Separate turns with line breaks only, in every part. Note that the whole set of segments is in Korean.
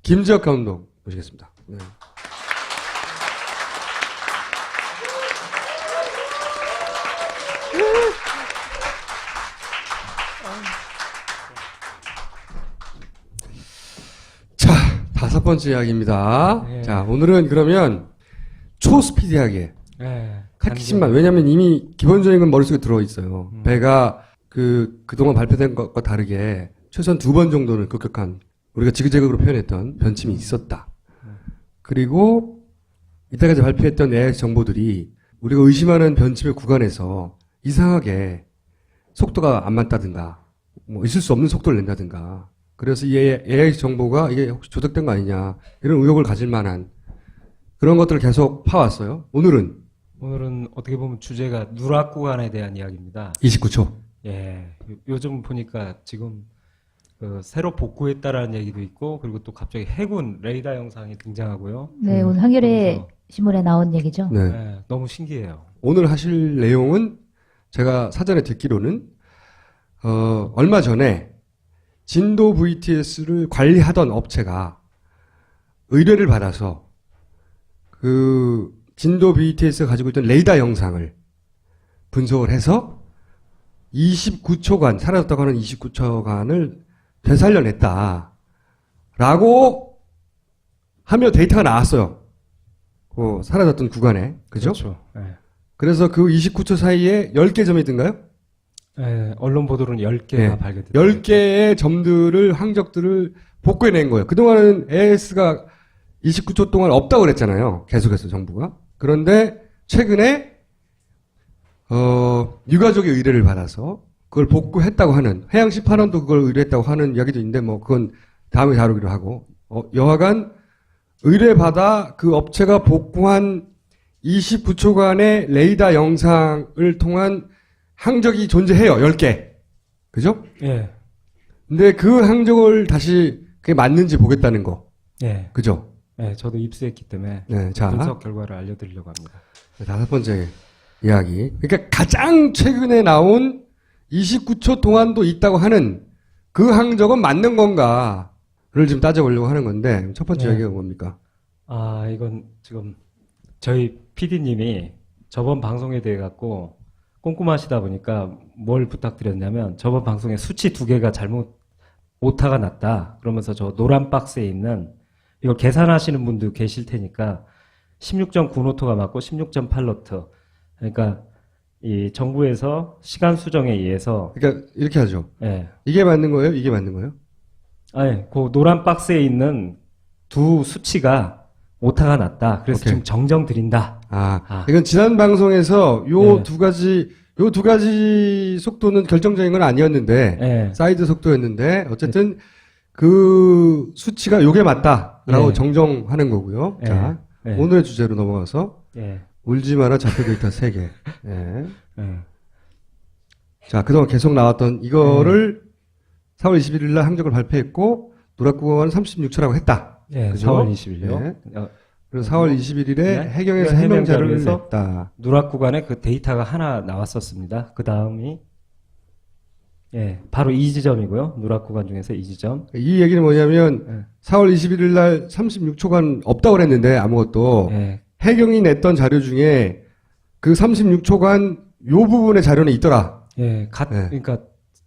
김지혁 감독 모시겠습니다. 네. 자, 5번째 이야기입니다.
네.
자, 오늘은 그러면 초스피디하게
네.
카키심만, 왜냐면 이미 기본적인 건 머릿속에 들어있어요. 배가 그동안 발표된 것과 다르게 최소한 2번 정도는 급격한, 우리가 지그재그로 표현했던 변침이 있었다. 그리고 이때까지 발표했던 AI 정보들이 우리가 의심하는 변침의 구간에서 이상하게 속도가 안 맞다든가, 뭐 있을 수 없는 속도를 낸다든가, 그래서 이 AI 정보가 이게 혹시 조작된 거 아니냐, 이런 의혹을 가질 만한 그런 것들을 계속 파왔어요. 오늘은
어떻게 보면 주제가 누락 구간에 대한 이야기입니다.
29초.
예. 요즘 보니까 지금 새로 복구했다라는 얘기도 있고, 그리고 또 갑자기 해군 레이더 영상이 등장하고고요.
네, 오늘 한겨레
그러면서,
신문에 나온 얘기죠.
네.
네, 너무 신기해요.
오늘 하실 내용은 제가 사전에 듣기로는 얼마 전에 진도 VTS를 관리하던 업체가 의뢰를 받아서 그 진도 VTS가 가지고 있던 레이더 영상을 분석을 해서 29초간, 사라졌다고 하는 29초간을 되살려냈다 라고 하며 데이터가 나왔어요. 그 사라졌던 구간에. 그죠?
그렇죠. 예.
그래서 그 29초 사이에 10개 점이 든가요?
예, 언론 보도로는 10개가
네.
발견됐다.
10개의 점들을, 항적들을 복구해낸 거예요. 그동안은 AS가 29초 동안 없다고 그랬잖아요. 계속해서 정부가. 그런데 최근에 유가족의 의뢰를 받아서 그걸 복구했다고 하는, 해양심판원도 그걸 의뢰했다고 하는 이야기도 있는데 뭐 그건 다음에 다루기로 하고, 여하간 의뢰받아 그 업체가 복구한 29초간의 레이더 영상을 통한 항적이 존재해요. 10개. 그죠?
예.
근데 그 항적을 다시 그게 맞는지 보겠다는 거.
예.
그죠?
예, 저도 입수했기 때문에
네, 자.
분석 결과를 알려드리려고 합니다.
5번째 이야기. 그러니까 가장 최근에 나온 29초 동안도 있다고 하는 그 항적은 맞는 건가를 지금 따져보려고 하는 건데, 첫 번째
네.
이야기가 뭡니까?
아, 이건 지금 저희 PD님이 저번 방송에 대해 갖고 꼼꼼하시다 보니까 뭘 부탁드렸냐면, 저번 방송에 수치 2개가 잘못 오타가 났다. 그러면서 저 노란 박스에 있는 이걸 계산하시는 분도 계실 테니까 16.9노트가 맞고 16.8노트. 그러니까 이 정부에서 시간 수정에 의해서,
그러니까 이렇게 하죠.
예.
이게 맞는 거예요? 이게 맞는 거예요?
아니, 그 노란 박스에 있는 두 수치가 오타가 났다. 그래서
오케이.
지금 정정 드린다.
이건 지난 방송에서 요
네.
두 가지 속도는 결정적인 건 아니었는데,
예.
사이드 속도였는데, 어쨌든 그 수치가 요게 맞다라고
네.
정정하는 거고요.
네.
자,
네.
오늘의 주제로 넘어가서
예.
울지 마라 좌표 데이터 3개. 예.
예.
자, 그동안 계속 나왔던 이거를 4월 21일 날 항적을 발표했고, 누락구간은 36초라고 했다.
예.
그죠?
4월 20일요.
네. 그래서 4월 21일에
네.
해경에서
해명
해명자를
자료에서
냈다.
누락 구간에 그 데이터가 하나 나왔었습니다. 그 다음이 예, 바로 이 지점이고요. 누락 구간 중에서 이 지점.
이 얘기는 뭐냐면
예.
4월 21일 날 36초간 없다고 그랬는데 아무것도
예.
해경이 냈던 자료 중에 그 36초간 요 부분의 자료는 있더라.
예.
네.
그러니까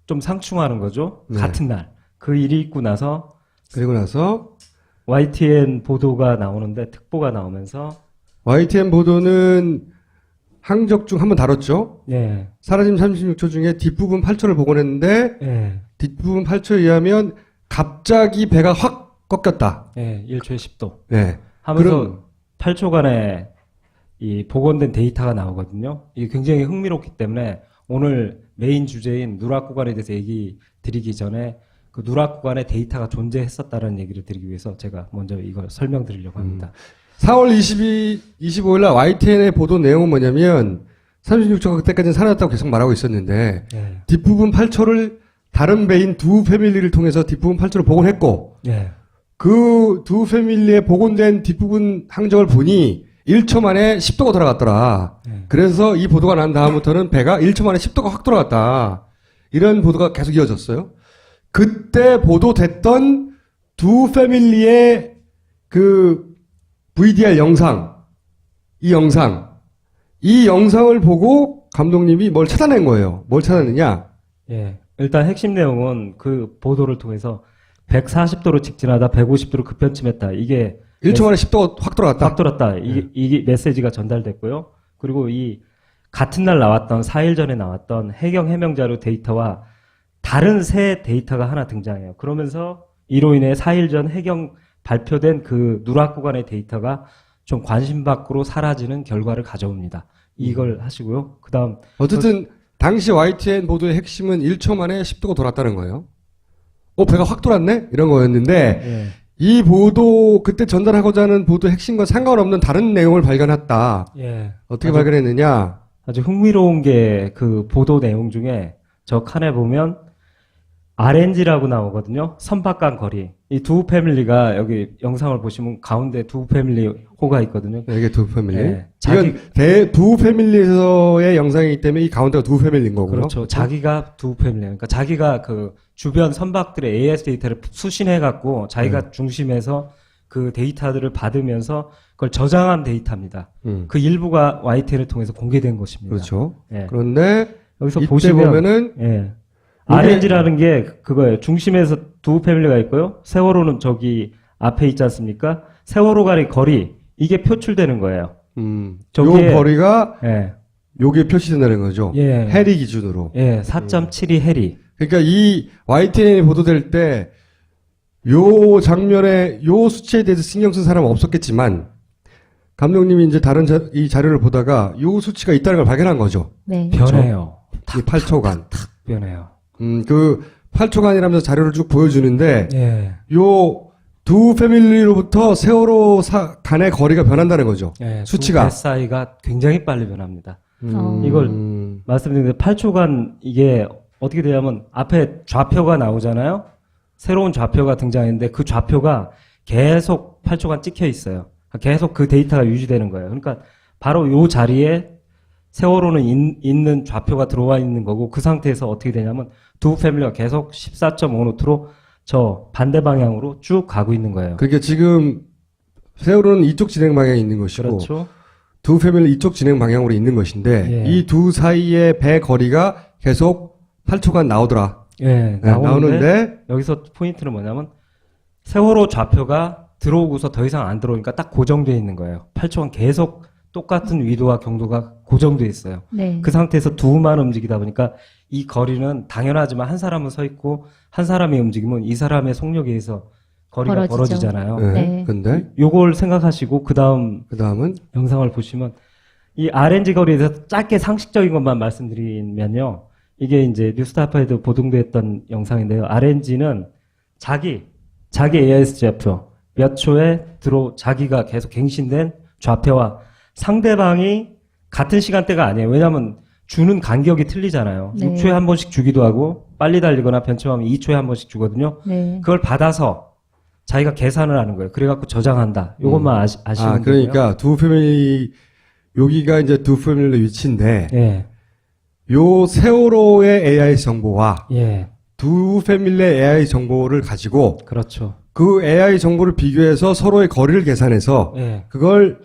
좀 상충하는 거죠.
네.
같은 날. 그 일이 있고 나서
그리고 나서
YTN 보도가 나오는데 특보가 나오면서
YTN 보도는 항적 중 한번 다뤘죠.
예.
사라짐 36초 중에 뒷부분 8초를 복원했는데
예.
뒷부분 8초에 의하면 갑자기 배가 확 꺾였다.
예. 1초에 10도.
네.
하면서
그럼
8초간의 이 복원된 데이터가 나오거든요. 이게 굉장히 흥미롭기 때문에 오늘 메인 주제인 누락 구간에 대해서 얘기 드리기 전에 그 누락 구간에 데이터가 존재했었다는 얘기를 드리기 위해서 제가 먼저 이걸 설명드리려고 합니다.
4월 25일 날 YTN의 보도 내용은 뭐냐면 36초가 그때까지는 사라졌다고 계속 말하고 있었는데
예.
뒷부분 8초를 다른 배인 두 패밀리를 통해서 뒷부분 8초를 복원했고
예.
그 두 패밀리에 복원된 뒷부분 항적을 보니 1초 만에 10도가 돌아갔더라.
예.
그래서 이 보도가 난 다음부터는 배가 1초 만에 10도가 확 돌아갔다. 이런 보도가 계속 이어졌어요. 그때 보도됐던 두 패밀리의 그 VDR 영상, 이 영상을 보고 감독님이 뭘 찾아낸 거예요. 뭘 찾아냈냐?
예. 일단 핵심 내용은 그 보도를 통해서 140도로 직진하다 150도로 급편침했다. 이게
1초 만에 10도가 확 돌아갔다.
확 돌았다. 이게 메시지가 전달됐고요. 그리고 이 같은 날 나왔던 4일 전에 나왔던 해경 해명 자료 데이터와 다른 새 데이터가 하나 등장해요. 그러면서 이로 인해 4일 전 해경 발표된 그 누락 구간의 데이터가 좀 관심 밖으로 사라지는 결과를 가져옵니다. 이걸 하시고요. 그다음
어쨌든 당시 YTN 보도의 핵심은 1초 만에 10도가 돌았다는 거예요. 배가 확 돌았네? 이런 거였는데
예.
이 보도 그때 전달하고자 하는 보도 핵심과 상관없는 다른 내용을 발견했다.
예.
어떻게 발견했느냐?
아주 흥미로운 게 그 보도 내용 중에 저 칸에 보면 RNG라고 나오거든요. 선박간 거리. 이 두 패밀리가 여기 영상을 보시면 가운데 두 패밀리 호가 있거든요.
이게 두 패밀리.
네.
이건 두 패밀리에서의 영상이기 때문에 이 가운데가 두 패밀리인 거고요.
그렇죠. 자기가 두 패밀리. 그러니까 자기가 그 주변 선박들의 AIS 데이터를 수신해 갖고 자기가 중심에서 그 데이터들을 받으면서 그걸 저장한 데이터입니다. 그 일부가 YTN을 통해서 공개된 것입니다.
그렇죠.
예.
그런데
여기서
이때
보시면
보면은
예. RNG라는 게 그거예요. 중심에서 두 패밀리가 있고요. 세월호는 저기 앞에 있지 않습니까? 세월호 간의 거리 이게 표출되는 거예요. 저기에-
요 거리가
예.
요게 표시된다는 거죠.
예.
해리 기준으로.
예. 4.72 해리.
그러니까 이 YTN이 보도될 때 요 장면에 요 수치에 대해서 신경 쓴 사람은 없었겠지만 감독님이 이제 다른 이 자료를 보다가 요 수치가 있다는 걸 발견한 거죠.
네.
변해요.
이 8초간.
변해요.
그 8초간이라면서 자료를 쭉 보여주는데
예.
요 두 패밀리로부터 세월호 간의 거리가 변한다는 거죠.
예.
수치가.
두 사이가 굉장히 빨리 변합니다.
어.
이걸 말씀드린 8초간 이게 어떻게 되냐면 앞에 좌표가 나오잖아요. 새로운 좌표가 등장했는데 그 좌표가 계속 8초간 찍혀 있어요. 계속 그 데이터가 유지되는 거예요. 그러니까 바로 요 자리에 세월호는 있는 좌표가 들어와 있는 거고 그 상태에서 어떻게 되냐면 두 패밀리가 계속 14.5노트로 저 반대 방향으로 쭉 가고 있는 거예요.
그러니까 지금 세월호는 이쪽 진행 방향에 있는 것이고
그렇죠.
두 패밀리 이쪽 진행 방향으로 있는 것인데
예.
이 두 사이의 배 거리가 계속 8초간 나오더라.
예,
네, 나오는데
여기서 포인트는 뭐냐면 세월호 좌표가 들어오고서 더 이상 안 들어오니까 딱 고정되어 있는 거예요. 8초간 계속 똑같은 위도와 경도가 고정되어 있어요.
네.
그 상태에서 두만 움직이다 보니까 이 거리는 당연하지만 한 사람은 서 있고 한 사람이 움직이면 이 사람의 속력에 의해서 거리가
벌어지죠.
벌어지잖아요.
네.
네.
근데
요걸 생각하시고 그 다음은 영상을 보시면 이 RNG 거리에 대해서 짧게 상식적인 것만 말씀드리면요. 이게 이제 뉴스타파에도 보도됐던 영상인데요. RNG는 자기 AIS 좌표 몇 초에 자기가 계속 갱신된 좌표와 상대방이 같은 시간대가 아니에요. 왜냐하면 주는 간격이 틀리잖아요.
네.
6초에 한 번씩 주기도 하고 빨리 달리거나 변침하면 2초에 한 번씩 주거든요.
네.
그걸 받아서 자기가 계산을 하는 거예요. 그래갖고 저장한다. 요것만 아시면 되고요.
그러니까 두 패밀리 여기가 이제 두 패밀리 위치인데
예.
요 세월호의 AI 정보와
예.
두 패밀리의 AI 정보를 가지고
그렇죠.
그 AI 정보를 비교해서 서로의 거리를 계산해서
예.
그걸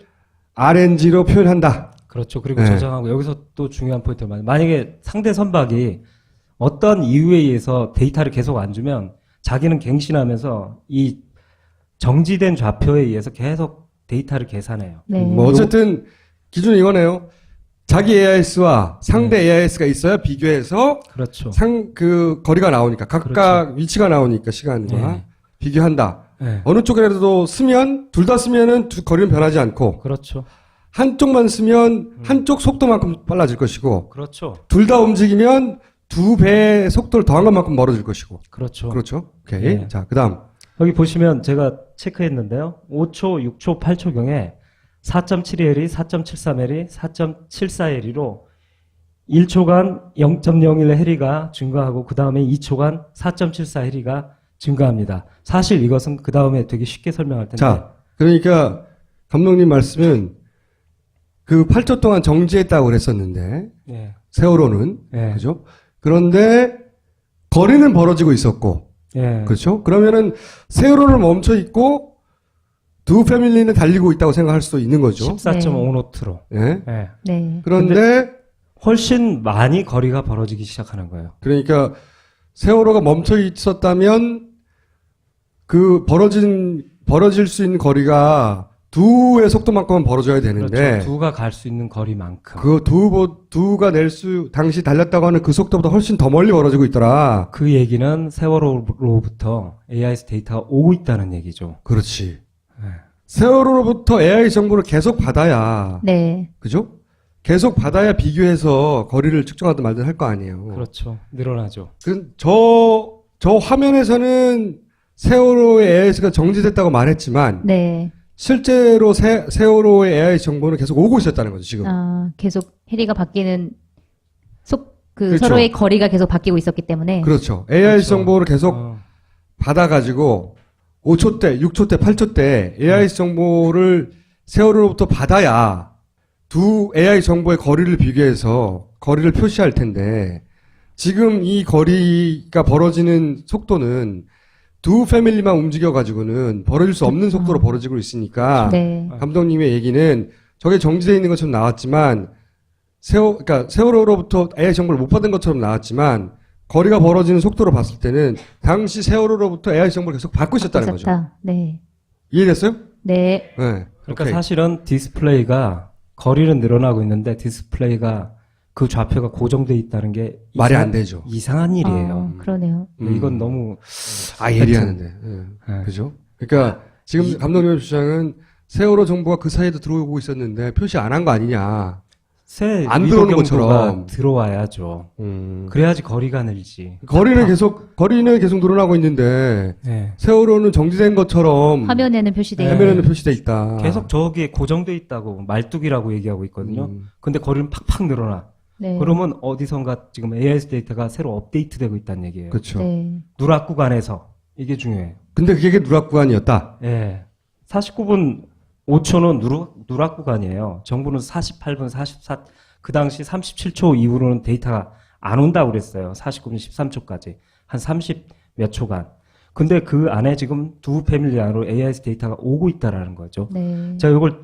RNG로 표현한다.
그렇죠. 그리고
네.
저장하고 여기서 또 중요한 포인트를 만약에 상대 선박이 어떤 이유에 의해서 데이터를 계속 안 주면 자기는 갱신하면서 이 정지된 좌표에 의해서 계속 데이터를 계산해요.
네.
뭐 어쨌든 기준이 이거네요. 자기 AIS와 상대 AIS가 있어야 비교해서
그렇죠.
그 거리가 나오니까 각각 위치가 나오니까 시간과
네.
비교한다.
네.
어느 쪽이라도 쓰면 둘 다 쓰면은 거리는 변하지 않고
그렇죠.
한쪽만 쓰면 한쪽 속도만큼 빨라질 것이고
그렇죠.
둘 다 움직이면 두 배의 속도를 더한 것만큼 멀어질 것이고.
그렇죠.
그렇죠. 오케이.
예.
자, 그다음.
여기 보시면 제가 체크했는데요. 5초, 6초, 8초경에 4.72L, 4.73L, 4.74L로 1초간 0.01 해리가 증가하고 그 다음에 2초간 4.74 해리가 증가합니다. 사실 이것은 그 다음에 되게 쉽게 설명할 텐데.
자, 그러니까 감독님 말씀은 그 8초 동안 정지했다고 그랬었는데
예.
세월호는
예.
그죠? 그런데 거리는 벌어지고 있었고
예.
그렇죠? 그러면은 세월호는 멈춰 있고 두 패밀리는 달리고 있다고 생각할 수도 있는 거죠.
14.5노트로.
예.
예.
네.
그런데
훨씬 많이 거리가 벌어지기 시작하는 거예요.
그러니까 세월호가 멈춰 있었다면 그 벌어질 수 있는 거리가 두의 속도만큼은 벌어져야 되는데
그렇죠. 두가 갈 수 있는 거리만큼.
그 두가 당시 달렸다고 하는 그 속도보다 훨씬 더 멀리 벌어지고 있더라.
그 얘기는 세월호로부터 AIS 데이터가 오고 있다는 얘기죠.
그렇지.
네.
세월호로부터 AI 정보를 계속 받아야,
네.
그죠? 계속 받아야 비교해서 거리를 측정하든 말든 할 거 아니에요.
그렇죠. 늘어나죠.
저 화면에서는 세월호의 AIS가 정지됐다고 말했지만,
네.
실제로 세월호의 AI 정보는 계속 오고 있었다는 거죠, 지금.
아, 계속 해리가 바뀌는
그렇죠.
서로의 거리가 계속 바뀌고 있었기 때문에.
그렇죠. AI
그렇죠.
정보를 계속
어,
받아가지고 5초 때, 6초 때, 8초 때 AI 정보를 세월호로부터 받아야 두 AI 정보의 거리를 비교해서 거리를 표시할 텐데 지금 이 거리가 벌어지는 속도는 두 패밀리만 움직여가지고는 벌어질 수 없는 속도로 벌어지고 있으니까
네.
감독님의 얘기는 저게 정지되어 있는 것처럼 나왔지만 그러니까 세월호로부터 AI 정보를 못 받은 것처럼 나왔지만 거리가 벌어지는 속도로 봤을 때는 당시 세월호로부터 AI 정보를 계속 받고 있었다는 거죠.
있었다. 네.
이해됐어요?
네.
네.
그러니까
오케이.
사실은 디스플레이가 거리는 늘어나고 있는데 디스플레이가 그 좌표가 고정돼 있다는 게
말이 안 되죠.
이상한 일이에요.
그러네요.
이건 너무
예리하는데.
네.
그죠? 그러니까 지금 감독님의 주장은 세월호 정보가 그 사이에도 들어오고 있었는데 표시 안 한 거 아니냐.
새
안
위도
들어오는
경보가
것처럼.
들어와야죠. 그래야지 거리가 늘지.
거리는 계속 늘어나고 있는데
네.
세월호는 정지된 것처럼
화면에는 표시돼 있는.
화면에는 표시돼 있다.
계속 저기에 고정돼 있다고 말뚝이라고 얘기하고 있거든요. 근데 거리는 팍팍 늘어나.
네.
그러면 어디선가 지금 AIS 데이터가 새로 업데이트되고 있다는 얘기예요.
그렇죠.
네.
누락 구간에서 이게 중요해요.
근데 그게 누락 구간이었다.
예. 49분 5초는 누락 구간이에요. 정부는 48분 44, 그 당시 37초 이후로는 데이터가 안 온다고 그랬어요. 49분 13초까지. 한 30 몇 초간. 근데 그 안에 지금 두 패밀리 안으로 AIS 데이터가 오고 있다라는 거죠.
네.
자, 이걸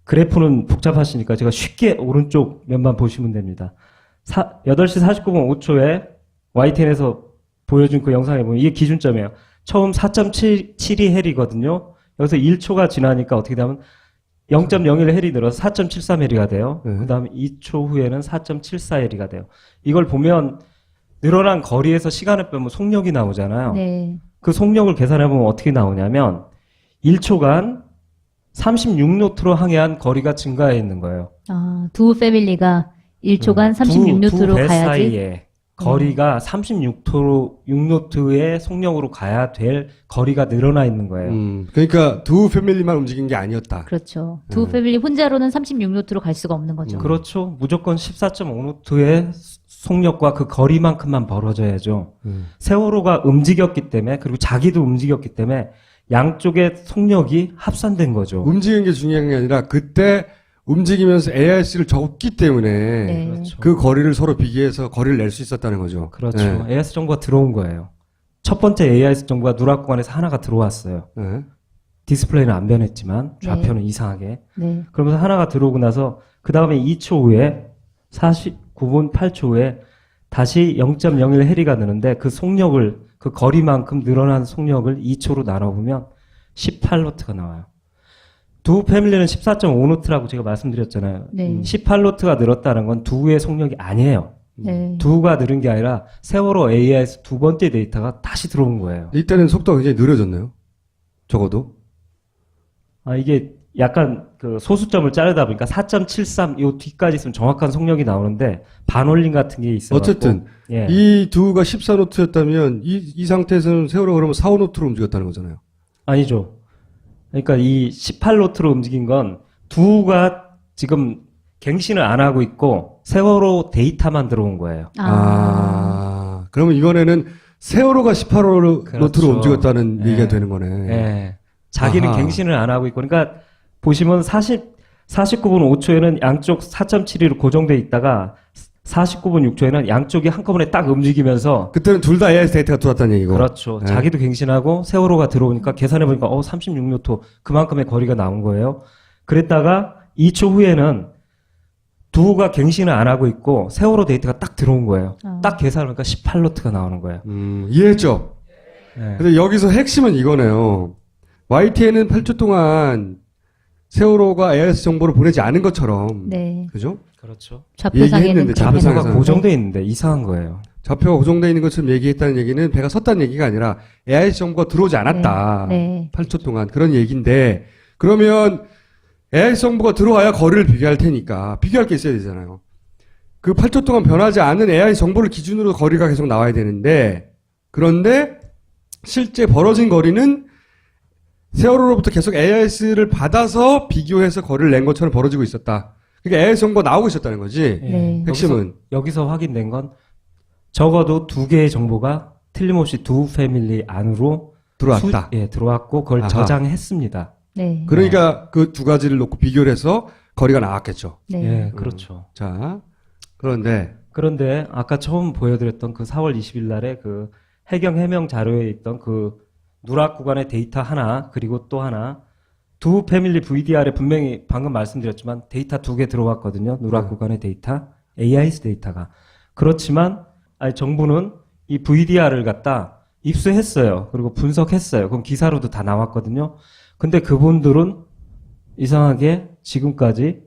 그래프는 복잡하시니까 제가 쉽게 오른쪽 면만 보시면 됩니다. 8시 49분 5초에 YTN에서 보여준 그 영상에 보면 이게 기준점이에요. 처음 4.72 헬이거든요. 여기서 1초가 지나니까 어떻게 되면 0.01 헬이 늘어서 4.73 헬이가 돼요.
네.
그 다음에 2초 후에는 4.74 헬이가 돼요. 이걸 보면 늘어난 거리에서 시간을 빼면 속력이 나오잖아요.
네.
그 속력을 계산해보면 어떻게 나오냐면 1초간 36노트로 항해한 거리가 증가해 있는 거예요.
아, 두 패밀리가 1초간
두
36노트로
배
가야지.
사이에 거리가 36노트의 속력으로 가야 될 거리가 늘어나 있는 거예요.
그러니까 두 패밀리만 움직인 게 아니었다.
그렇죠. 두 패밀리 혼자로는 36노트로 갈 수가 없는 거죠.
그렇죠. 무조건 14.5노트의 속력과 그 거리만큼만 벌어져야죠. 세월호가 움직였기 때문에 그리고 자기도 움직였기 때문에 양쪽의 속력이 합산된 거죠.
움직이는 게 중요한 게 아니라 그때 움직이면서 AIS를 적기 때문에
네.
그렇죠.
그 거리를 서로 비교해서 거리를 낼 수 있었다는 거죠.
그렇죠.
네.
AIS 정보가 들어온 거예요. 첫 번째 AIS 정보가 누락 구간에서 하나가 들어왔어요.
네.
디스플레이는 안 변했지만 좌표는 이상하게.
네.
그러면서 하나가 들어오고 나서 그 다음에 2초 후에 49분 8초 후에 다시 0.01 해리가 느는데 그 속력을 그 거리만큼 늘어난 속력을 2초로 나눠보면 18노트가 나와요. 두 패밀리는 14.5노트라고 제가 말씀드렸잖아요.
네.
18노트가 늘었다는 건 두의 속력이 아니에요.
네.
두가 늘은 게 아니라 세월호 AIS 두 번째 데이터가 다시 들어온 거예요.
이때는 속도가 굉장히 느려졌네요. 적어도.
이게 약간 그 소수점을 자르다 보니까 4.73 요 뒤까지 있으면 정확한 속력이 나오는데 반올림 같은 게 있어요.
어쨌든
예.
이 두가 14노트였다면 이 상태에서는 세월호 그러면 4호노트로 움직였다는 거잖아요.
아니죠. 그러니까 이 18노트로 움직인 건 두가 지금 갱신을 안 하고 있고 세월호 데이터만 들어온 거예요.
그러면 이번에는 세월호가 18호노트로
그렇죠.
움직였다는
예.
얘기가 되는 거네.
예. 자기는
아하.
갱신을 안 하고 있고 그러니까 보시면 49분 5초에는 양쪽 4.72로 고정돼 있다가 49분 6초에는 양쪽이 한꺼번에 딱 움직이면서
그때는 둘 다 AIS 데이터가 들어왔다는 얘기고.
그렇죠.
네.
자기도 갱신하고 세월호가 들어오니까 계산해보니까 36m 그만큼의 거리가 나온 거예요. 그랬다가 2초 후에는 두호가 갱신을 안 하고 있고 세월호 데이터가 딱 들어온 거예요. 딱 계산하니까 18노트가 나오는 거예요.
이해했죠?
네.
근데 여기서 핵심은 이거네요. YTN은 8초 동안 세월호가 AIS 정보를 보내지 않은 것처럼.
네.
그죠?
그렇죠.
좌표상에는
얘기했는데
그렇게
좌표상에서.
좌표가 고정돼 있는데 이상한 거예요.
좌표가 고정되어 있는 것처럼 얘기했다는 얘기는 배가 섰다는 얘기가 아니라 AIS 정보가 들어오지 않았다.
네.
8초 동안. 그런 얘기인데, 그러면 AIS 정보가 들어와야 거리를 비교할 테니까, 비교할 게 있어야 되잖아요. 그 8초 동안 변하지 않은 AIS 정보를 기준으로 거리가 계속 나와야 되는데, 그런데 실제 벌어진 거리는 세월호로부터 계속 AIS를 받아서 비교해서 거리를 낸 것처럼 벌어지고 있었다. 그러니까 AIS 정보가 나오고 있었다는 거지.
네.
핵심은.
여기서 확인된 건 적어도 두 개의 정보가 틀림없이 두 패밀리 안으로
들어왔다.
들어왔고 그걸
아하.
저장했습니다.
네.
그러니까 그 두 가지를 놓고 비교를 해서 거리가 나왔겠죠.
네.
예, 그렇죠.
자, 그런데
그런데 아까 처음 보여드렸던 그 4월 20일 날에 그 해경 해명 자료에 있던 그 누락 구간의 데이터 하나 그리고 또 하나 두 패밀리 VDR에 분명히 방금 말씀드렸지만 데이터 두 개 들어왔거든요. 누락 구간의 데이터, AIS 데이터가. 그렇지만 아니 정부는 이 VDR을 갖다 입수했어요. 그리고 분석했어요. 그럼 기사로도 다 나왔거든요. 근데 그분들은 이상하게 지금까지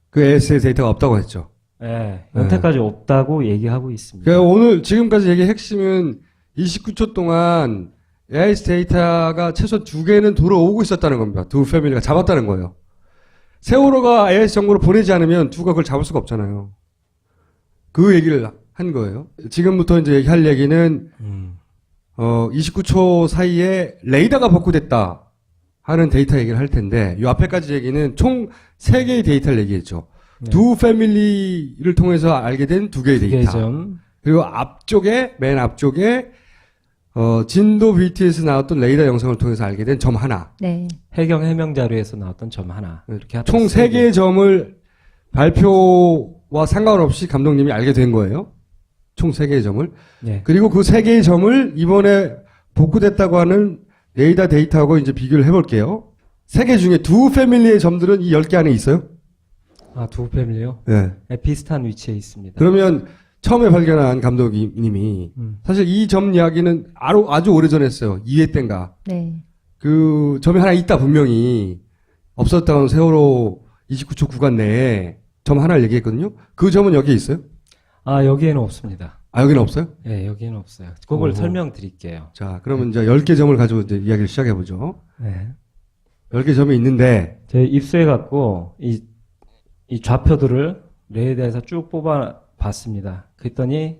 그 AS의 데이터가 없다고 했죠.
여태까지 없다고 얘기하고 있습니다.
그러니까 오늘 지금까지 얘기 핵심은 29초 동안 AIS 데이터가 최소 두 개는 들어오고 있었다는 겁니다. 두 패밀리가 잡았다는 거예요. 세월호가 AIS 정보를 보내지 않으면 두가 그걸 잡을 수가 없잖아요. 그 얘기를 한 거예요. 지금부터 이제 할 얘기는 29초 사이에 레이더가 복구됐다 하는 데이터 얘기를 할 텐데 이 앞에까지 얘기는 총 3개의 데이터를 얘기했죠.
네.
두 패밀리를 통해서 알게 된 두 개의 데이터.
점.
그리고 앞쪽에 맨 앞쪽에 진도 BTS 나왔던 레이더 영상을 통해서 알게 된 점 하나.
네.
해경 해명 자료에서 나왔던 점 하나. 이렇게 합쳐서
총
세 개.
3개의 점을 발표와 상관없이 감독님이 알게 된 거예요. 총 3개의 점을.
네.
그리고 그 3개의 점을 이번에 복구됐다고 하는 레이더 데이터하고 이제 비교를 해볼게요. 3개 중에 두 패밀리의 점들은 이 10개 안에 있어요?
두 패밀리요?
네.
비슷한 위치에 있습니다.
그러면 처음에 발견한 감독님이 사실 이 점 이야기는 아주 오래전에 했어요. 2회 때인가.
네.
그 점이 하나 있다 분명히 없었다는 세월호 29초 구간 내에 점 하나를 얘기했거든요. 그 점은 여기에 있어요?
여기에는 없습니다.
여기는 없어요?
네, 여기에는 없어요. 그걸
어허.
설명드릴게요.
자, 그러면 이제 10개 점을 가지고 이제 이야기를 시작해보죠.
네.
10개 점이 있는데,
제가 입수해갖고, 이 좌표들을 레이더에서 쭉 뽑아봤습니다. 그랬더니,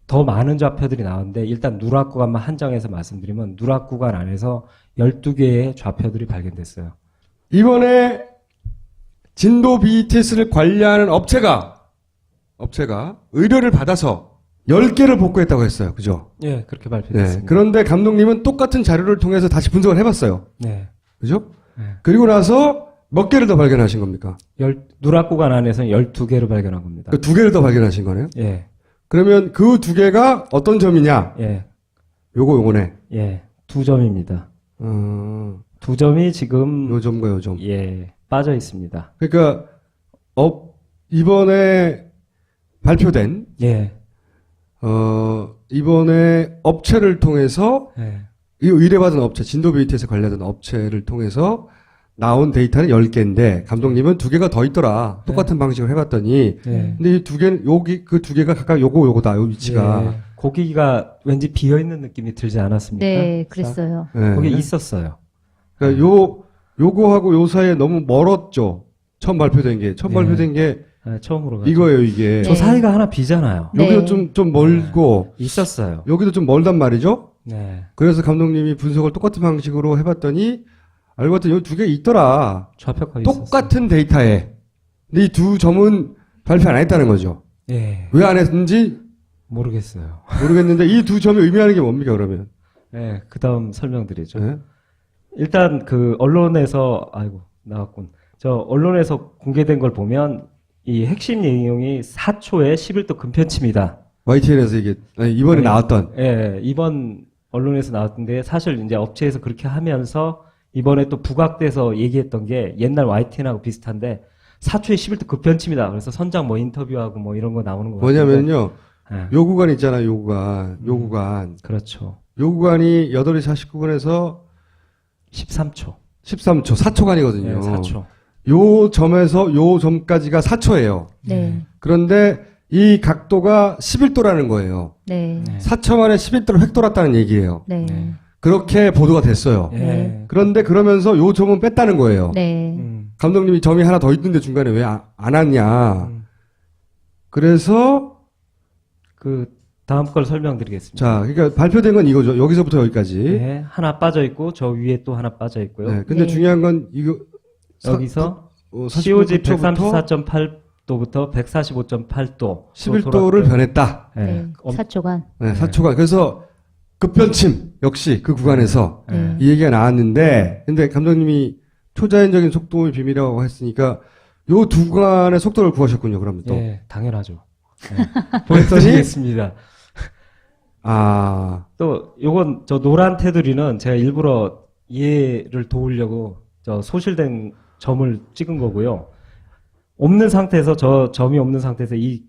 더 많은 좌표들이 나오는데, 일단 누락 구간만 한정해서 말씀드리면, 누락 구간 안에서 12개의 좌표들이 발견됐어요.
이번에 진도 BTS를 관리하는 업체가 의뢰를 받아서 10개를 복구했다고 했어요. 그죠?
예, 그렇게
네.
발표됐습니다.
그런데 감독님은 똑같은 자료를 통해서 다시 분석을 해봤어요.
네.
그죠?
네.
그리고 나서 몇 개를 더 발견하신 겁니까?
누락 구간 안에서는 12개를 발견한 겁니다.
그 2개를 더 발견하신 거네요?
예,
그러면 그 2개가 어떤 점이냐?
예,
요거네.
예. 2점입니다.
요
2점이 지금,
점과 요 점.
예, 빠져 있습니다.
그러니까, 이번에 발표된,
예,
이번에 업체를 통해서,
예.
이 의뢰받은 업체, 진도 BTS 관련된 업체를 통해서 나온 데이터는 10개인데, 감독님은 2개가 더 있더라. 똑같은 방식으로 해봤더니,
예.
근데 이 2개는, 그 2개가 각각 요거다, 요 위치가.
예. 고기가 왠지 비어있는 느낌이 들지 않았습니까?
네, 그랬어요.
네.
거기 있었어요.
그러니까 요거하고 요 사이에 너무 멀었죠. 처음 발표된 게. 처음
예.
발표된 게
네, 처음으로 가죠.
이거예요, 이게.
저 사이가 하나 비잖아요.
네.
여기도 좀 멀고,
있었어요.
여기도 좀 멀단 말이죠?
네.
그래서 감독님이 분석을 똑같은 방식으로 해봤더니, 알고 봤더니 요 2개 있더라.
좌표가
똑같은 데이터에. 근데 이 두 점은 발표 안 했다는 거죠.
있었어요. 예.
왜 안 했는지
모르겠어요.
모르겠는데, 이 두 점이 의미하는 게 뭡니까, 그러면?
예, 그 다음 설명드리죠.
네?
일단 그 언론에서, 아이고, 나왔군. 저 언론에서 공개된 걸 보면 이 핵심 내용이 4초에 11도 급편침이다.
YTN에서 이게 이번에
네.
나왔던
예, 이번 언론에서 나왔던데 사실 이제 업체에서 그렇게 하면서 이번에 또 부각돼서 얘기했던 게 옛날 YTN하고 비슷한데 4초에 11도 급편침이다. 그래서 선장 뭐 인터뷰하고 뭐 이런 거 나오는 거
뭐냐면요.
예,
요 구간 있잖아요. 요 구간.
그렇죠.
요 구간이 8시 49분에서
13초.
13초, 4초간이거든요.
예, 4초.
요 점에서 요 점까지가 4초예요.
네.
그런데 이 각도가 11도라는 거예요.
네.
네.
4초 만에 11도를 획 돌았다는 얘기예요.
네.
네.
그렇게 보도가 됐어요.
예.
네.
그런데 그러면서 요 점은 뺐다는 거예요.
네.
감독님이 점이 하나 더 있는데 중간에 왜 안 왔냐.
음.
그래서
그 다음 걸 설명드리겠습니다.
자, 그러니까 발표된 건 이거죠. 여기서부터 여기까지.
네, 하나 빠져 있고 저 위에 또 하나 빠져 있고요.
네, 근데
네.
중요한 건 이거
여기서
49
COG
부터
134.8도부터 145.8도
11도를 변했다.
네. 4초간.
네, 4초간. 그래서 급변침 역시 그 구간에서
네.
이 얘기가 나왔는데, 근데 감독님이 초자연적인 속도의 비밀이라고 했으니까 요 두 구간의 속도를 구하셨군요. 그러면 또.
네, 당연하죠. 네. 보여드리겠습니다.
아,
또 요건 저 노란 테두리는 제가 일부러 이해를 도우려고 저 소실된 점을 찍은 거고요. 없는 상태에서 저 점이 없는 상태에서 이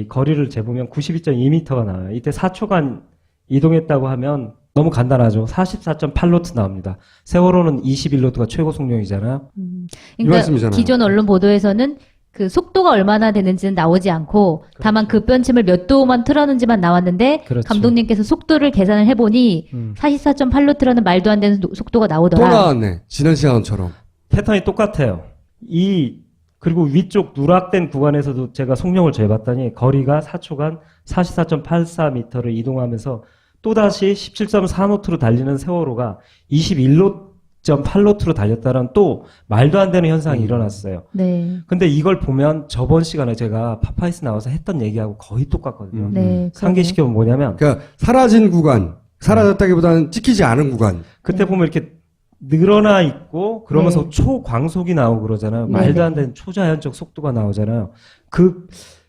거리를 재보면 92.2m가 나와요. 이때 4초간 이동했다고 하면 너무 간단하죠. 44.8노트 나옵니다. 세월호는 21노트가 최고 속력이잖아요.
이
그러니까
말씀이잖아요.
기존 언론 보도에서는 그 속도가 얼마나 되는지는 나오지 않고 다만 급변침을 몇 도만 틀었는지만 나왔는데
그렇죠.
감독님께서 속도를 계산을 해보니 44.8노트라는 말도 안 되는 속도가
또
나오더라.
나왔네. 지난 시간처럼.
패턴이 똑같아요. 그리고 위쪽 누락된 구간에서도 제가 속력을 재봤더니 거리가 4초간 44.84m를 이동하면서 또다시 17.4노트로 달리는 세월호가 21.8노트로 달렸다는 또 말도 안 되는 현상이 일어났어요.
네.
근데 이걸 보면 저번 시간에 제가 파파이스 나와서 했던 얘기하고 거의 똑같거든요.
네.
상기시켜보면 뭐냐면
그러니까 사라진 구간, 사라졌다기보다는 찍히지 않은 구간.
그때 보면 이렇게 늘어나 있고 그러면서
네.
초광속이 나오고 그러잖아요.
네.
말도 안 되는 초자연적 속도가 나오잖아요.